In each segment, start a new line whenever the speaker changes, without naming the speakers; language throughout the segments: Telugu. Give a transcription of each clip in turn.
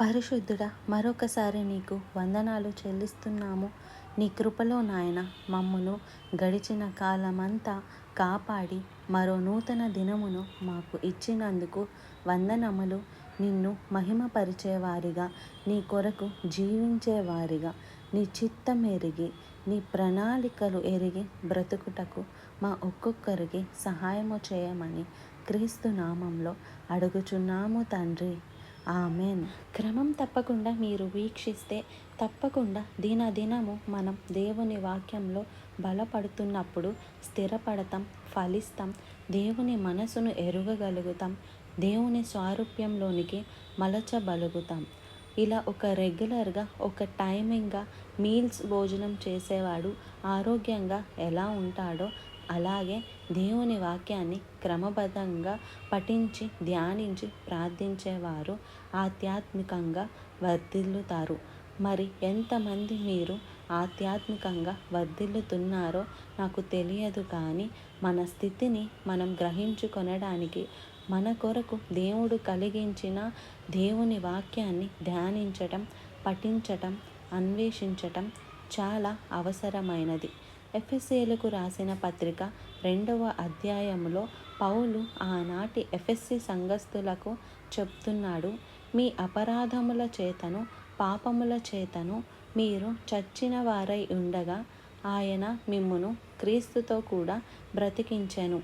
పరిశుద్ధుడా, మరొకసారి నీకు వందనాలు చెల్లిస్తున్నాము. నీ కృపలో నాయన మమ్మును గడిచిన కాలమంతా కాపాడి మరో నూతన దినమును మాకు ఇచ్చినందుకు వందనములు. నిన్ను మహిమపరిచేవారిగా, నీ కొరకు జీవించేవారిగా, నీ చిత్తం ఎరిగి, నీ ప్రణాళికలు ఎరిగి బ్రతుకుటకు మా ఒక్కొక్కరికి సహాయము చేయమని క్రీస్తు నామంలో అడుగుచున్నాము తండ్రి. ఆమెన్. క్రమం తప్పకుండా మీరు వీక్షిస్తే తప్పకుండా దినదినము మనం దేవుని వాక్యంలో బలపడుతున్నప్పుడు స్థిరపడతాం, ఫలిస్తాం, దేవుని మనసును ఎరుగగలుగుతాం, దేవుని స్వారూప్యంలోనికి మలచగలుగుతాం. ఇలా ఒక రెగ్యులర్గా ఒక టైమింగ్గా మీల్స్ భోజనం చేసేవాడు ఆరోగ్యంగా ఎలా ఉంటాడో అలాగే దేవుని వాక్యాన్ని క్రమబద్ధంగా పఠించి ధ్యానించి ప్రార్థించేవారు ఆధ్యాత్మికంగా వర్ధిల్లుతారు. మరి ఎంతమంది మీరు ఆధ్యాత్మికంగా వర్ధిల్లుతున్నారో నాకు తెలియదు, కానీ మన స్థితిని మనం గ్రహించుకొనడానికి మన కొరకు దేవుడు కలిగించిన దేవుని వాక్యాన్ని ధ్యానించటం, పఠించటం, అన్వేషించటం చాలా అవసరమైనది. ఎఫెసీయులకు రాసిన పత్రిక 2వ అధ్యాయంలో పౌలు ఆనాటి ఎఫెసీ సంఘస్థులకు చెప్తున్నాడు, మీ అపరాధముల చేతను పాపముల చేతను మీరు చచ్చిన వారై ఉండగా ఆయన మిమ్మును క్రీస్తుతో కూడా బ్రతికించెను.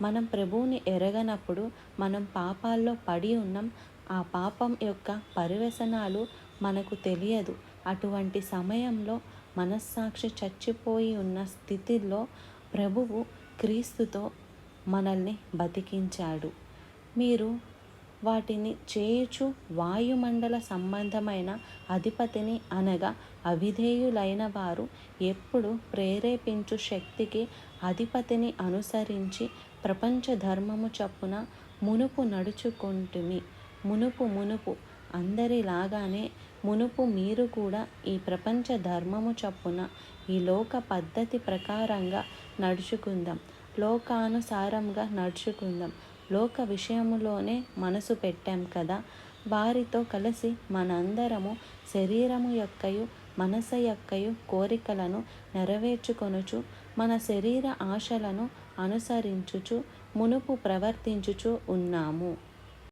మనం ప్రభువుని ఎరగనప్పుడు మనం పాపాల్లో పడి ఉన్నాం. ఆ పాపం యొక్క పరివ్యసనాలు మనకు తెలియదు. అటువంటి సమయంలో మనస్సాక్షి చచ్చిపోయి ఉన్న స్థితిలో ప్రభువు క్రీస్తుతో మనల్ని బతికించాడు. మీరు వాటిని చేయుచు వాయుమండల సంబంధమైన అధిపతిని అనగా అవిధేయులైన వారు ఎప్పుడు ప్రేరేపించు శక్తికి అధిపతిని అనుసరించి ప్రపంచ ధర్మము చొప్పున మునుపు నడుచుకొంటిమి. మునుపు అందరిలాగానే మునుపు మీరు కూడా ఈ ప్రపంచ ధర్మము చొప్పున ఈ లోక పద్ధతి ప్రకారంగా నడుచుకుందాం, లోకానుసారంగా నడుచుకుందాం. లోక విషయములోనే మనసు పెట్టాం కదా. వారితో కలిసి మనందరము శరీరము యొక్కయు మనసు యొక్కయు కోరికలను నెరవేర్చుకొనుచు మన శరీర ఆశలను అనుసరించుచు మునుపు ప్రవర్తించుచు ఉన్నాము.